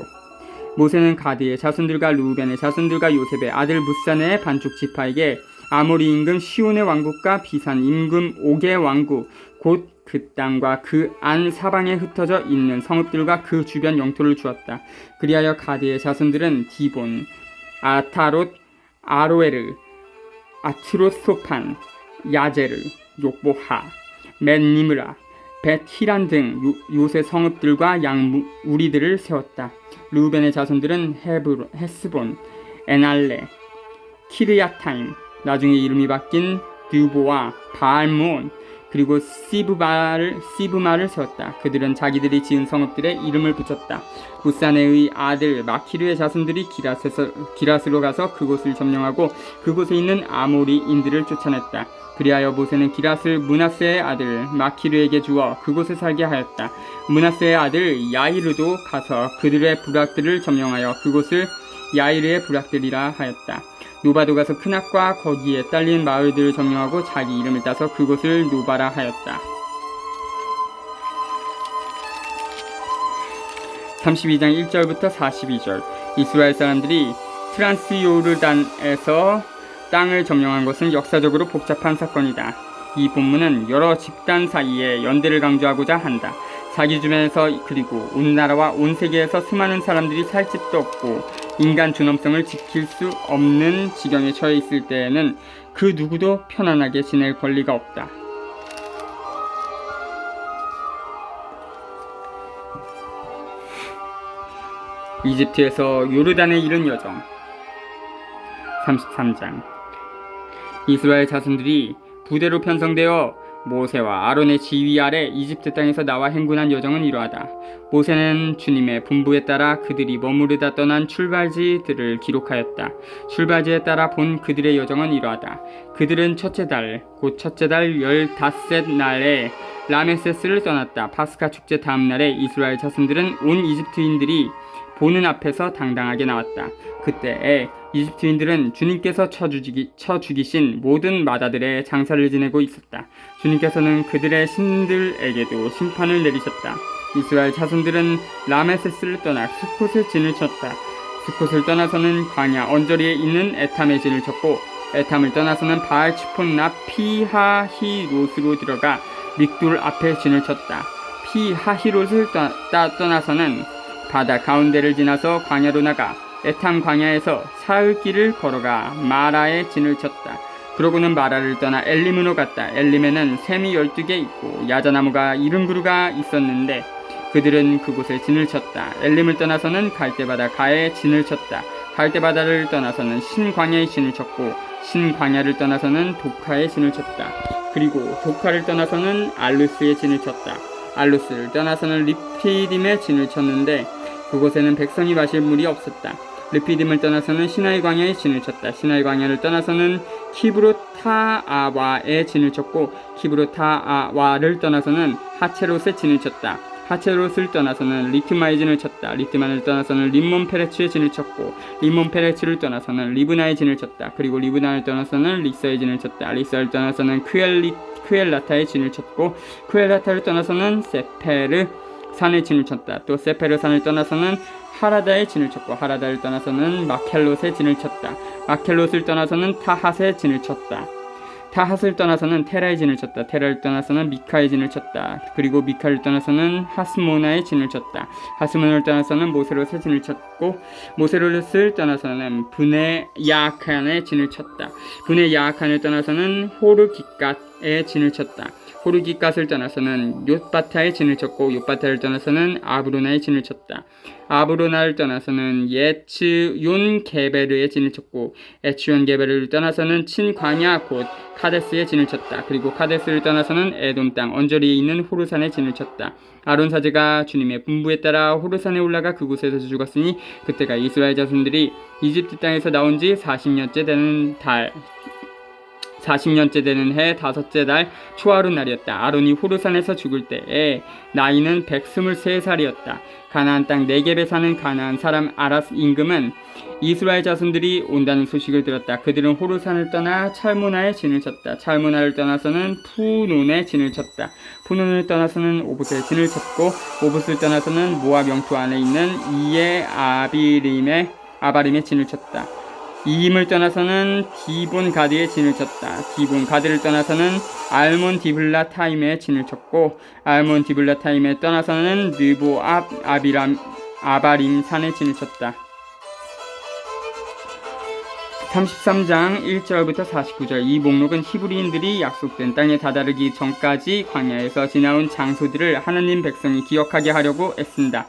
모세는 가드의 자손들과 르우벤의 자손들과 요셉의 아들 무산의 반쪽 지파에게 아모리 임금 시온의 왕국과 비산 임금 옥의 왕국 곧 그 땅과 그 안 사방에 흩어져 있는 성읍들과 그 주변 영토를 주었다. 그리하여 가드의 자손들은 디본, 아타롯, 아로에르, 아트로소판, 야제르, 욕보하, 멘니므라, 벳히란 등 요새 성읍들과 양 우리들을 세웠다. 르우벤의 자손들은 헤스본, 에날레, 키르야타임, 나중에 이름이 바뀐 드보와 바알몬, 그리고 시브마를 세웠다. 그들은 자기들이 지은 성읍들에 이름을 붙였다. 무사네의 아들 마키르의 자손들이 기랏으로 가서 그곳을 점령하고 그곳에 있는 아모리인들을 쫓아냈다. 그리하여 모세는 기랏을 므낫세의 아들 마키르에게 주어 그곳에 살게 하였다. 므낫세의 아들 야이르도 가서 그들의 부락들을 점령하여 그곳을 야이르의 부락들이라 하였다. 노바도 가서 크낙과 거기에 딸린 마을들을 점령하고 자기 이름을 따서 그곳을 노바라 하였다. 32장 1절부터 42절. 이스라엘 사람들이 트란스요르단에서 땅을 점령한 것은 역사적으로 복잡한 사건이다. 이 본문은 여러 집단 사이에 연대를 강조하고자 한다. 자기 주변에서 그리고 온 나라와 온 세계에서 수많은 사람들이 살 집도 없고 인간 존엄성을 지킬 수 없는 지경에 처해 있을 때에는 그 누구도 편안하게 지낼 권리가 없다. 이집트에서 요르단에 이른 여정. 33장. 이스라엘 자손들이 부대로 편성되어 모세와 아론의 지휘 아래 이집트 땅에서 나와 행군한 여정은 이러하다. 모세는 주님의 분부에 따라 그들이 머무르다 떠난 출발지들을 기록하였다. 출발지에 따라 본 그들의 여정은 이러하다. 그들은 첫째 달, 곧 첫째 달 15날에 라메세스를 떠났다. 파스카 축제 다음 날에 이스라엘 자손들은 온 이집트인들이 보는 앞에서 당당하게 나왔다. 그때에 이집트인들은 주님께서 쳐 죽이신 모든 마다들의 장사를 지내고 있었다. 주님께서는 그들의 신들에게도 심판을 내리셨다. 이스라엘 자손들은 라메세스를 떠나 수콧에 진을 쳤다. 수콧을 떠나서는 광야 언저리에 있는 에탐에 진을 쳤고 에탐을 떠나서는 바알 치폰나 피하히롯으로 들어가 믹돌 앞에 진을 쳤다. 피하히롯을 떠나서는 바다 가운데를 지나서 광야로 나가 에탐 광야에서 사흘길을 걸어가 마라에 진을 쳤다. 그러고는 마라를 떠나 엘림으로 갔다. 엘림에는 샘이 12개 있고 야자나무가 70그루가 있었는데 그들은 그곳에 진을 쳤다. 엘림을 떠나서는 갈대바다 가에 진을 쳤다. 갈대바다를 떠나서는 신광야에 진을 쳤고 신광야를 떠나서는 독하에 진을 쳤다. 그리고 독하를 떠나서는 알루스에 진을 쳤다. 알루스를 떠나서는 리피딤에 진을 쳤는데 그곳에는 백성이 마실 물이 없었다. 르피딤을 떠나서는 시나이 광야에 진을 쳤다. 시나이 광야를 떠나서는 키브로타아와에 진을 쳤고 키브로타아와를 떠나서는 하체롯에 진을 쳤다. 하체롯을 떠나서는 리트마에 진을 쳤다. 리트마를 떠나서는 림몬 페레츠에 진을 쳤고 림몬 페레츠를 떠나서는 리브나에 진을 쳤다. 그리고 리브나를 떠나서는 리사에 진을 쳤다. 리사를 떠나서는 크엘라타에 진을 쳤고 크엘라타를 떠나서는 세페르 산에 진을 쳤다. 또 세페르 산을 떠나서는 하라다에 진을 쳤고 하라다를 떠나서는 마켈롯에 진을 쳤다. 마켈롯을 떠나서는 타핫에 진을 쳤다. 타핫을 떠나서는 테라에 진을 쳤다. 테라를 떠나서는 미카에 진을 쳤다. 그리고 미카를 떠나서는 하스모나에 진을 쳤다. 하스모나를 떠나서는 모세롯에 진을 쳤고 모세롯을 떠나서는 브네 야아칸에 진을 쳤다. 브네 야아칸을 떠나서는 호르깃갓에 진을 쳤다. 호르깃갓을 떠나서는 욤바타에 진을 쳤고 욤바타를 떠나서는 아브로나에 진을 쳤다. 아브로나를 떠나서는 예츠yon 게베르에 진을 쳤고 에츠yon 게베르를 떠나서는 친광야 곧 카데스에 진을 쳤다. 그리고 카데스를 떠나서는 에돔 땅 언저리에 있는 호르산에 진을 쳤다. 아론 사제가 주님의 분부에 따라 호르산에 올라가 그곳에서 죽었으니 그때가 이스라엘 자손들이 이집트 땅에서 나온 지 40년째 되는 해 다섯째 달 초하루 날이었다. 아론이 호르산에서 죽을 때에 나이는 123살이었다. 가나안 땅 네겝에 사는 가나안 사람 아라스 임금은 이스라엘 자손들이 온다는 소식을 들었다. 그들은 호르산을 떠나 찰모나에 진을 쳤다. 찰모나를 떠나서는 푸논에 진을 쳤다. 푸논을 떠나서는 오봇에 진을 쳤고 오봇을 떠나서는 모압 영토 안에 있는 이에 아바림에 진을 쳤다. 이임을 떠나서는 디본 가드에 진을 쳤다. 디본 가드를 떠나서는 알몬 디블라 타임에 진을 쳤고 알몬 디블라 타임에 떠나서는 느보 아바림 산에 진을 쳤다. 33장 1절부터 49절. 이 목록은 히브리인들이 약속된 땅에 다다르기 전까지 광야에서 지나온 장소들을 하나님 백성이 기억하게 하려고 애쓴다.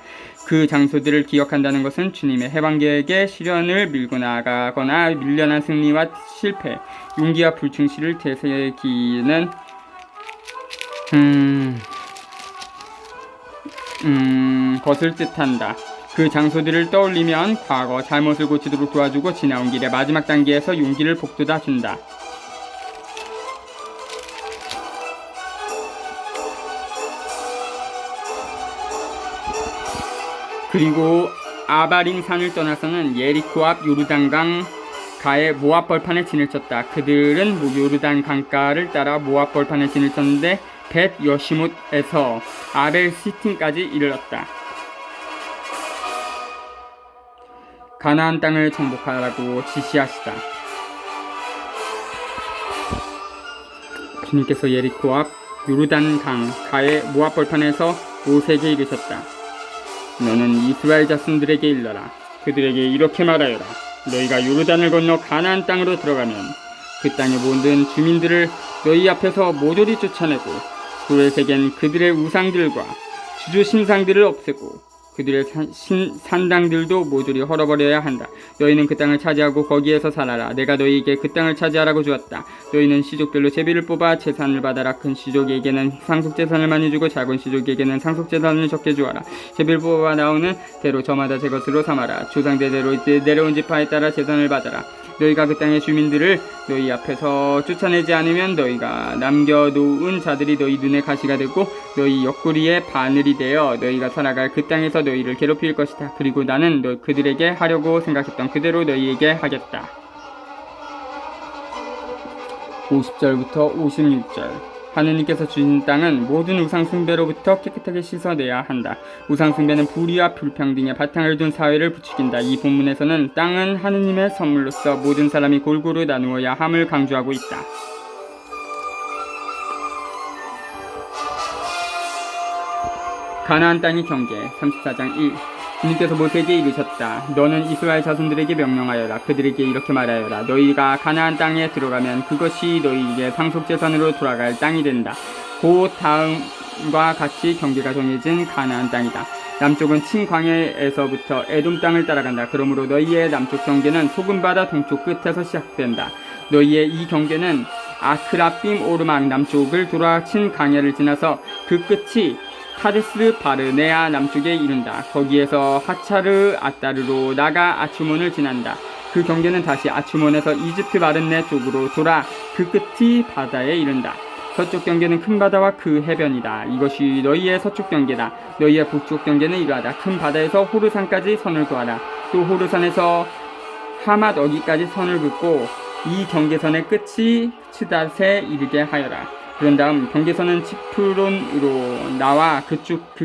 그 장소들을 기억한다는 것은 주님의 해방계획에 시련을 밀고 나가거나 밀려난 승리와 실패, 용기와 불충실을 되새기는 것을 뜻한다. 그 장소들을 떠올리면 과거 잘못을 고치도록 도와주고 지나온 길의 마지막 단계에서 용기를 북돋아 준다. 그리고 아바림 산을 떠나서는 예리코 앞 요르단강 가에 모압 벌판에 진을 쳤다. 그들은 요르단 강가를 따라 모압 벌판에 진을 쳤는데 벳 여시못에서 아벨 시팀까지 이르렀다. 가나안 땅을 정복하라고 지시하시다. 주님께서 예리코 앞 요르단 강 가에 모압 벌판에서 모세에게 이르셨다. 너는 이스라엘 자손들에게 일러라. 그들에게 이렇게 말하여라. 너희가 요르단을 건너 가나안 땅으로 들어가면 그 땅의 모든 주민들을 너희 앞에서 모조리 쫓아내고 돌에 새긴 그들의 우상들과 주주 신상들을 없애고 그들의 산당들도 모조리 헐어버려야 한다. 너희는 그 땅을 차지하고 거기에서 살아라. 내가 너희에게 그 땅을 차지하라고 주었다. 너희는 시족별로 제비를 뽑아 제산을 받아라. 큰 시족에게는 상속제산을 많이 주고 작은 시족에게는 상속제산을 적게 주어라. 제비를 뽑아 나오는 대로 저마다 제 것으로 삼아라. 조상대대로 내려온 지파에 따라 제산을 받아라. 너희가 그 땅의 주민들을 너희 앞에서 쫓아내지 않으면 너희가 남겨놓은 자들이 너희 눈에 가시가 되고 너희 옆구리에 바늘이 되어 너희가 살아갈 그 땅에서 너희를 괴롭힐 것이다. 그리고 나는 그들에게 하려고 생각했던 그대로 너희에게 하겠다. 50절부터 56절. 하느님께서 주신 땅은 모든 우상숭배로부터 깨끗하게 씻어내야 한다. 우상숭배는 불의와 불평등의 바탕을 둔 사회를 부추긴다. 이 본문에서는 땅은 하느님의 선물로서 모든 사람이 골고루 나누어야 함을 강조하고 있다. 가나안 땅의 경계 34장 1. 주님께서 모세에게 이르셨다. 너는 이스라엘 자손들에게 명령하여라. 그들에게 이렇게 말하여라. 너희가 가나안 땅에 들어가면 그것이 너희에게 상속재산으로 돌아갈 땅이 된다. 그 다음과 같이 경계가 정해진 가나안 땅이다. 남쪽은 친광야에서부터 에돔 땅을 따라간다. 그러므로 너희의 남쪽 경계는 소금바다 동쪽 끝에서 시작된다. 너희의 이 경계는 아크라빔 오르막 남쪽을 돌아 친광야를 지나서 그 끝이 카데스 바르네아 남쪽에 이른다. 거기에서 하차르 아따르로 나가 아추몬을 지난다. 그 경계는 다시 아추몬에서 이집트 바르네 쪽으로 돌아 그 끝이 바다에 이른다. 서쪽 경계는 큰 바다와 그 해변이다. 이것이 너희의 서쪽 경계다. 너희의 북쪽 경계는 이러하다. 큰 바다에서 호르산까지 선을 그어라. 또 호르산에서 하맛 어기까지 선을 긋고 이 경계선의 끝이 츠닷에 이르게 하여라. 그런 다음 경계선은 치프론으로 나와 그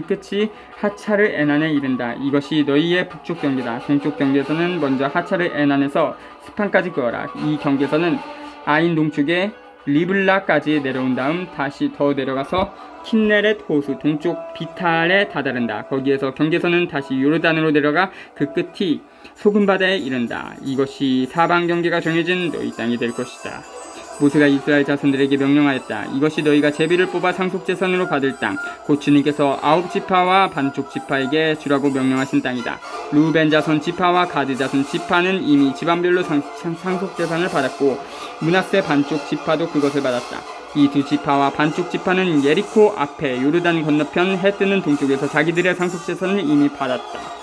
끝이 하차르 에난에 이른다. 이것이 너희의 북쪽 경계다. 동쪽 경계선은 먼저 하차르 에난에서 스판까지 그어라. 이 경계선은 아인 동쪽에 리블라까지 내려온 다음 다시 더 내려가서 킨네렛 호수 동쪽 비탈에 다다른다. 거기에서 경계선은 다시 요르단으로 내려가 그 끝이 소금바다에 이른다. 이것이 사방 경계가 정해진 너희 땅이 될 것이다. 모세가 이스라엘 자손들에게 명령하였다. 이것이 너희가 제비를 뽑아 상속제산으로 받을 땅, 곧 주님께서 9지파와 반쪽 지파에게 주라고 명령하신 땅이다. 루벤 자손 지파와 가드 자손 지파는 이미 집안별로 상속제산을 받았고 므낫세 반쪽 지파도 그것을 받았다. 이 두 지파와 반쪽 지파는 예리코 앞에 요르단 건너편 해 뜨는 동쪽에서 자기들의 상속제산을 이미 받았다.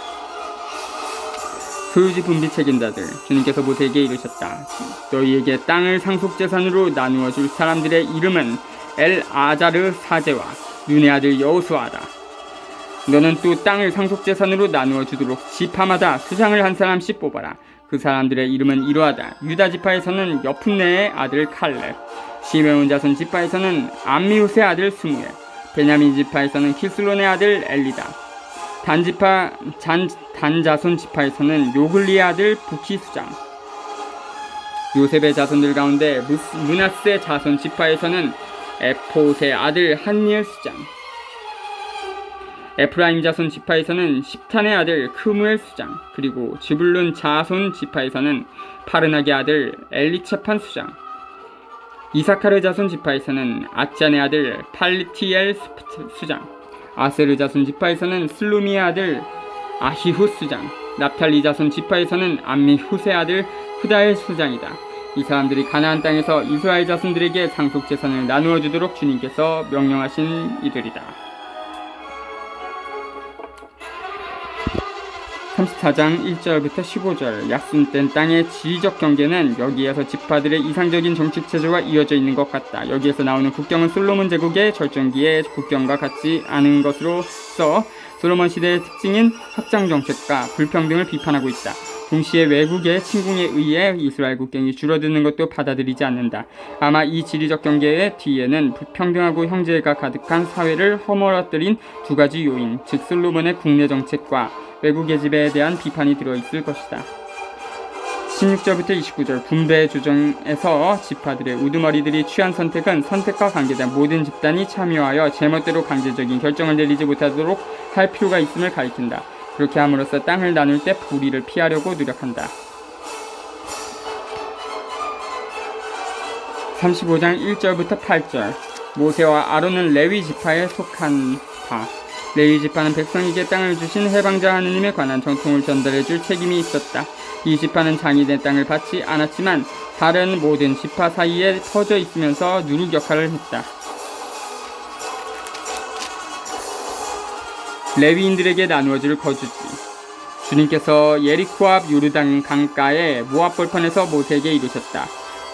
소유지 분비 책임자들, 주님께서 모세에게 이르셨다. 너희에게 땅을 상속재산으로 나누어 줄 사람들의 이름은 엘아자르 사제와 눈의 아들 여호수아다. 너는 또 땅을 상속재산으로 나누어 주도록 지파마다 수장을 한 사람씩 뽑아라. 그 사람들의 이름은 이러하다. 유다 지파에서는 여푼네의 아들 칼렙, 시메온 자손 지파에서는 암미우스의 아들 스무엘, 베냐민 지파에서는 키슬론의 아들 엘리다, 단자손 지파에서는 요글리의 아들 부키 수장, 요셉의 자손들 가운데 므낫세 자손 지파에서는 에폿의 아들 한니엘 수장, 에프라임 자손 지파에서는 십탄의 아들 크무엘 수장, 그리고 지불룬 자손 지파에서는 파르나게 아들 엘리차판 수장, 이사카르 자손 지파에서는 아짠의 아들 팔리티엘 수장, 아세르 자손 지파에서는 슬루미의 아들 아히훗 수장, 납탈리 자손 지파에서는 암미훗의 아들 후다엘 수장이다. 이 사람들이 가나안 땅에서 이스라엘 자손들에게 상속재산을 나누어 주도록 주님께서 명령하신 이들이다. 34장 1절부터 15절. 약속된 땅의 지리적 경계는 여기에서 지파들의 이상적인 정치 체제와 이어져 있는 것 같다. 여기에서 나오는 국경은 솔로몬 제국의 절정기의 국경과 같지 않은 것으로서 솔로몬 시대의 특징인 확장 정책과 불평등을 비판하고 있다. 동시에 외국의 침공에 의해 이스라엘 국경이 줄어드는 것도 받아들이지 않는다. 아마 이 지리적 경계의 뒤에는 불평등하고 형제가 가득한 사회를 허물어뜨린 두 가지 요인, 즉 솔로몬의 국내 정책과 외국의 지배에 대한 비판이 들어있을 것이다. 16절부터 29절 분배 조정에서 지파들의 우두머리들이 취한 선택은 선택과 관계된 모든 집단이 참여하여 제멋대로 강제적인 결정을 내리지 못하도록 할 필요가 있음을 가리킨다. 그렇게 함으로써 땅을 나눌 때 불의를 피하려고 노력한다. 35장 1절부터 8절 모세와 아론은 레위 지파에 속한 바 레위 지파는 백성에게 땅을 주신 해방자 하느님에 관한 정통을 전달해줄 책임이 있었다. 이 지파는 장이된 땅을 받지 않았지만 다른 모든 지파 사이에 퍼져 있으면서 누룩 역할을 했다. 레위인들에게 나누어질 거주지. 주님께서 예리코 앞 요르단 강가의 모압 벌판에서 모세에게 이르셨다.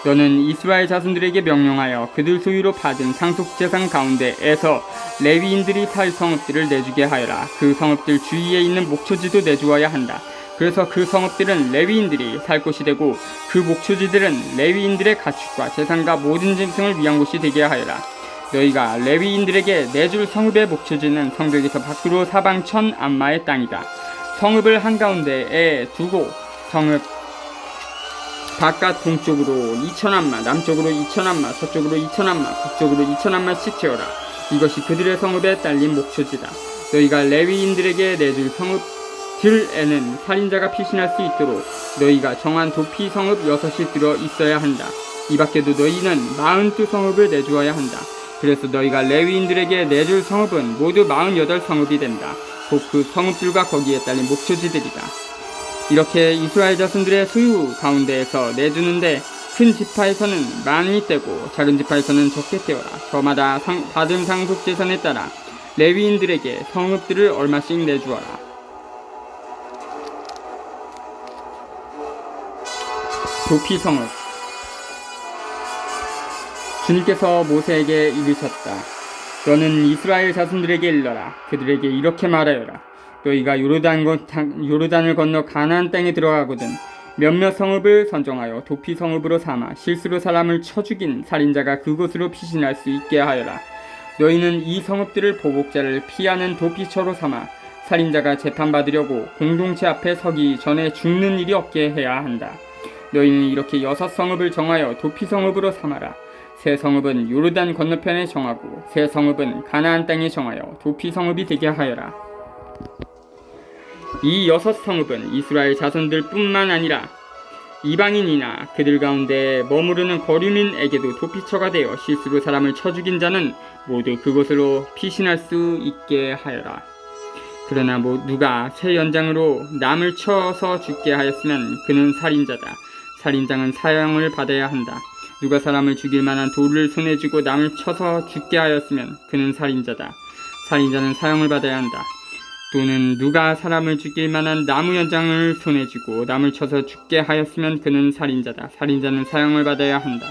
너는 이스라엘 자손들에게 명령하여 그들 소유로 받은 상속재산 가운데에서 레위인들이 살 성읍들을 내주게 하여라. 그 성읍들 주위에 있는 목초지도 내주어야 한다. 그래서 그 성읍들은 레위인들이 살 곳이 되고 그 목초지들은 레위인들의 가축과 재산과 모든 짐승을 위한 곳이 되게 하여라. 너희가 레위인들에게 내줄 성읍의 목초지는 성벽에서 밖으로 사방 천 안마의 땅이다. 성읍을 한가운데에 두고 성읍 바깥 동쪽으로 2,000안마, 남쪽으로 2,000안마, 서쪽으로 2,000안마, 북쪽으로 2,000안마씩 채워라. 이것이 그들의 성읍에 딸린 목초지다. 너희가 레위인들에게 내줄 성읍들에는 살인자가 피신할 수 있도록 너희가 정한 도피 성읍 6이 들어 있어야 한다. 이 밖에도 너희는 42성읍을 내주어야 한다. 그래서 너희가 레위인들에게 내줄 성읍은 모두 48성읍이 된다. 곧 그 성읍들과 거기에 딸린 목초지들이다. 이렇게 이스라엘 자손들의 소유 가운데에서 내주는데 큰 지파에서는 많이 떼고 작은 지파에서는 적게 떼어라. 저마다 받은 상속재산에 따라 레위인들에게 성읍들을 얼마씩 내주어라. 도피 성읍. 주님께서 모세에게 이르셨다. 너는 이스라엘 자손들에게 일러라. 그들에게 이렇게 말하여라. 너희가 요르단을 건너 가나안 땅에 들어가거든 몇몇 성읍을 선정하여 도피 성읍으로 삼아 실수로 사람을 쳐 죽인 살인자가 그곳으로 피신할 수 있게 하여라. 너희는 이 성읍들을 보복자를 피하는 도피처로 삼아 살인자가 재판받으려고 공동체 앞에 서기 전에 죽는 일이 없게 해야 한다. 너희는 이렇게 6성읍을 정하여 도피 성읍으로 삼아라. 세 성읍은 요르단 건너편에 정하고 세 성읍은 가나안 땅에 정하여 도피 성읍이 되게 하여라. 이 6성읍은 이스라엘 자손들 뿐만 아니라 이방인이나 그들 가운데 머무르는 거류민에게도 도피처가 되어 실수로 사람을 쳐 죽인 자는 모두 그곳으로 피신할 수 있게 하여라. 그러나 누가 새 연장으로 남을 쳐서 죽게 하였으면 그는 살인자다. 살인자는 사형을 받아야 한다. 누가 사람을 죽일 만한 돌을 손에 쥐고 남을 쳐서 죽게 하였으면 그는 살인자다. 살인자는 사형을 받아야 한다. 또는 누가 사람을 죽일 만한 나무 연장을 손에 쥐고 남을 쳐서 죽게 하였으면 그는 살인자다. 살인자는 사형을 받아야 한다.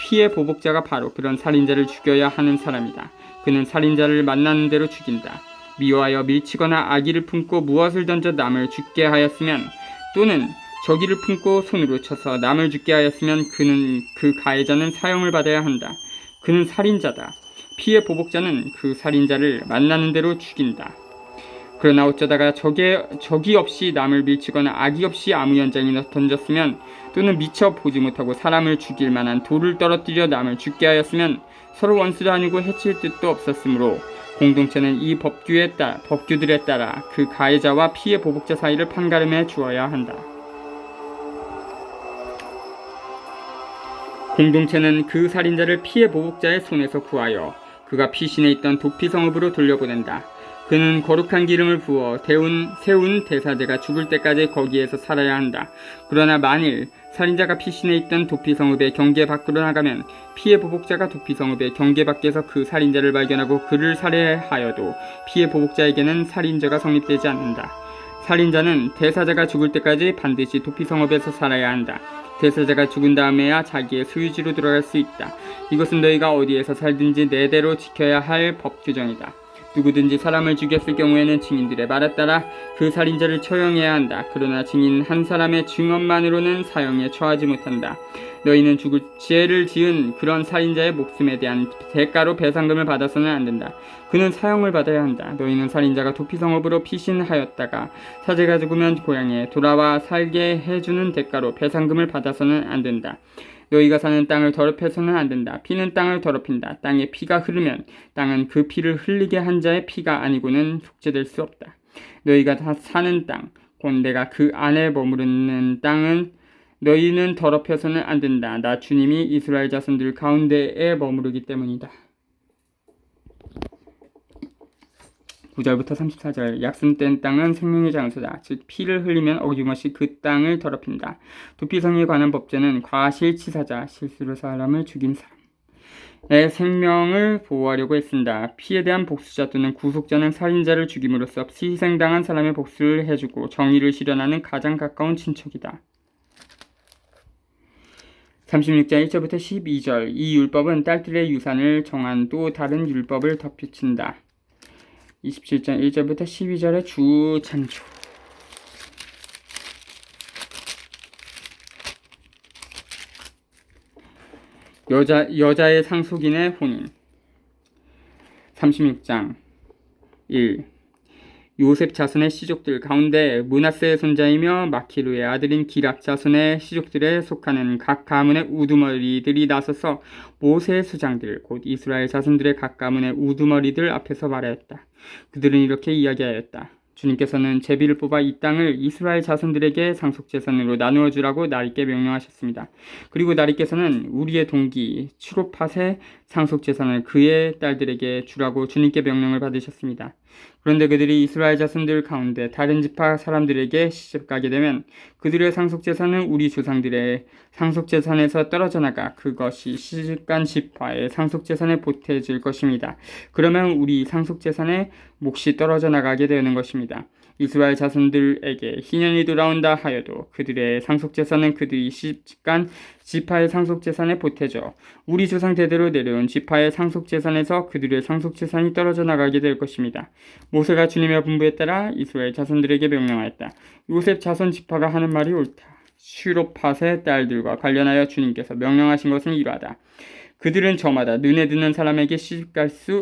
피해 보복자가 바로 그런 살인자를 죽여야 하는 사람이다. 그는 살인자를 만나는 대로 죽인다. 미워하여 밀치거나 악의를 품고 무엇을 던져 남을 죽게 하였으면 또는 저기를 품고 손으로 쳐서 남을 죽게 하였으면 그는 그 가해자는 사형을 받아야 한다. 그는 살인자다. 피해 보복자는 그 살인자를 만나는 대로 죽인다. 그러나 어쩌다가 적이 없이 남을 밀치거나 악의 없이 아무 연장이나 던졌으면 또는 미처 보지 못하고 사람을 죽일 만한 돌을 떨어뜨려 남을 죽게 하였으면 서로 원수도 아니고 해칠 뜻도 없었으므로 공동체는 이 법규들에 따라 그 가해자와 피해 보복자 사이를 판가름해 주어야 한다. 공동체는 그 살인자를 피해 보복자의 손에서 구하여 그가 피신해 있던 도피 성읍으로 돌려보낸다. 그는 거룩한 기름을 부어 세운 대사제가 죽을 때까지 거기에서 살아야 한다. 그러나 만일 살인자가 피신해 있던 도피 성읍의 경계 밖으로 나가면 피해 보복자가 도피 성읍의 경계 밖에서 그 살인자를 발견하고 그를 살해하여도 피해 보복자에게는 살인죄가 성립되지 않는다. 살인자는 대사자가 죽을 때까지 반드시 도피 성읍에서 살아야 한다. 대사자가 죽은 다음에야 자기의 소유지로 돌아갈 수 있다. 이것은 너희가 어디에서 살든지 내대로 지켜야 할 법 규정이다. 누구든지 사람을 죽였을 경우에는 증인들의 말에 따라 그 살인자를 처형해야 한다. 그러나 증인 한 사람의 증언만으로는 사형에 처하지 못한다. 너희는 죽을 죄를 지은 그런 살인자의 목숨에 대한 대가로 배상금을 받아서는 안 된다. 그는 사형을 받아야 한다. 너희는 살인자가 도피성읍으로 피신하였다가 사제가 죽으면 고향에 돌아와 살게 해주는 대가로 배상금을 받아서는 안 된다. 너희가 사는 땅을 더럽혀서는 안 된다. 피는 땅을 더럽힌다. 땅에 피가 흐르면 땅은 그 피를 흘리게 한 자의 피가 아니고는 속죄될 수 없다. 너희가 다 사는 땅, 곧 내가 그 안에 머무르는 땅은 너희는 더럽혀서는 안 된다. 나 주님이 이스라엘 자손들 가운데에 머무르기 때문이다. 9절부터 34절. 약속된 땅은 생명의 장소다. 즉 피를 흘리면 어김없이 그 땅을 더럽힌다. 도피성에 관한 법제는 과실치사자, 실수로 사람을 죽인 사람의 생명을 보호하려고 애쓴다. 피에 대한 복수자 또는 구속자는 살인자를 죽임으로써 희생당한 사람의 복수를 해주고 정의를 실현하는 가장 가까운 친척이다. 36장 1절부터 12절. 이 율법은 딸들의 유산을 정한 또 다른 율법을 덧붙인다. 27장 1절부터 12절의 주찬조. 여자의 상속인의 혼인. 36장 1. 요셉 자손의 시족들 가운데 므낫세의 손자이며 마키루의 아들인 기랍 자손의 시족들에 속하는 각 가문의 우두머리들이 나서서 모세의 수장들 곧 이스라엘 자손들의 각 가문의 우두머리들 앞에서 말하였다. 그들은 이렇게 이야기하였다. 주님께서는 제비를 뽑아 이 땅을 이스라엘 자손들에게 상속재산으로 나누어 주라고 나리께 명령하셨습니다. 그리고 나리께서는 우리의 동기 추로팟의 상속재산을 그의 딸들에게 주라고 주님께 명령을 받으셨습니다. 그런데 그들이 이스라엘 자손들 가운데 다른 지파 사람들에게 시집가게 되면 그들의 상속재산은 우리 조상들의 상속재산에서 떨어져 나가 그것이 시집간 지파의 상속재산에 보태질 것입니다. 그러면 우리 상속재산의 몫이 떨어져 나가게 되는 것입니다. 이스라엘 자손들에게 희년이 돌아온다 하여도 그들의 상속재산은 그들이 시집간 지파의 상속재산에 보태져 우리 조상 대대로 내려온 지파의 상속재산에서 그들의 상속재산이 떨어져 나가게 될 것입니다. 모세가 주님의 분부에 따라 이스라엘 자손들에게 명령하였다. 요셉 자손 지파가 하는 말이 옳다. 슈로팟의 딸들과 관련하여 주님께서 명령하신 것은 이러하다. 그들은 저마다 눈에 드는 사람에게 시집갈 수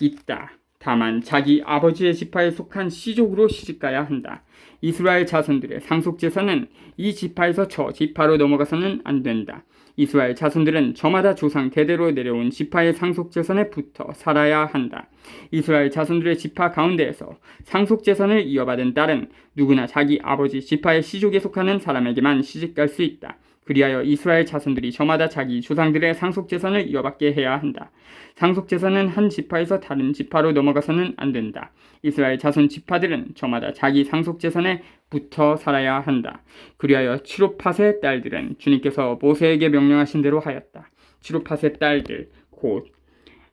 있다. 다만 자기 아버지의 지파에 속한 시족으로 시집가야 한다. 이스라엘 자손들의 상속재산은 이 지파에서 저 지파로 넘어가서는 안 된다. 이스라엘 자손들은 저마다 조상 대대로 내려온 지파의 상속재산에 붙어 살아야 한다. 이스라엘 자손들의 지파 가운데에서 상속재산을 이어받은 딸은 누구나 자기 아버지 지파의 시족에 속하는 사람에게만 시집갈 수 있다. 그리하여 이스라엘 자손들이 저마다 자기 조상들의 상속재산을 이어받게 해야 한다. 상속재산은 한 지파에서 다른 지파로 넘어가서는 안 된다. 이스라엘 자손 지파들은 저마다 자기 상속재산에 붙어 살아야 한다. 그리하여 추로팟의 딸들은 주님께서 모세에게 명령하신 대로 하였다. 추로팟의 딸들 곧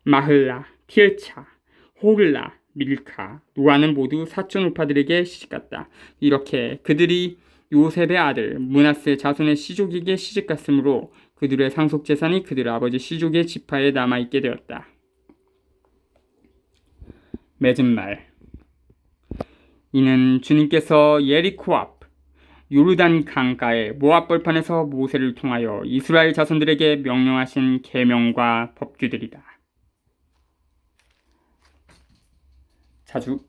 마흘라, 틸차, 호글라, 밀카, 노아는 모두 사촌 울파들에게 시집갔다. 이렇게 그들이 요셉의 아들 므낫세 자손의 시족에게 시집갔으므로 그들의 상속재산이 그들 아버지 시족의 지파에 남아있게 되었다. 맺은 말. 이는 주님께서 예리코 앞 요르단 강가의 모압 벌판에서 모세를 통하여 이스라엘 자손들에게 명령하신 계명과 법규들이다. 자주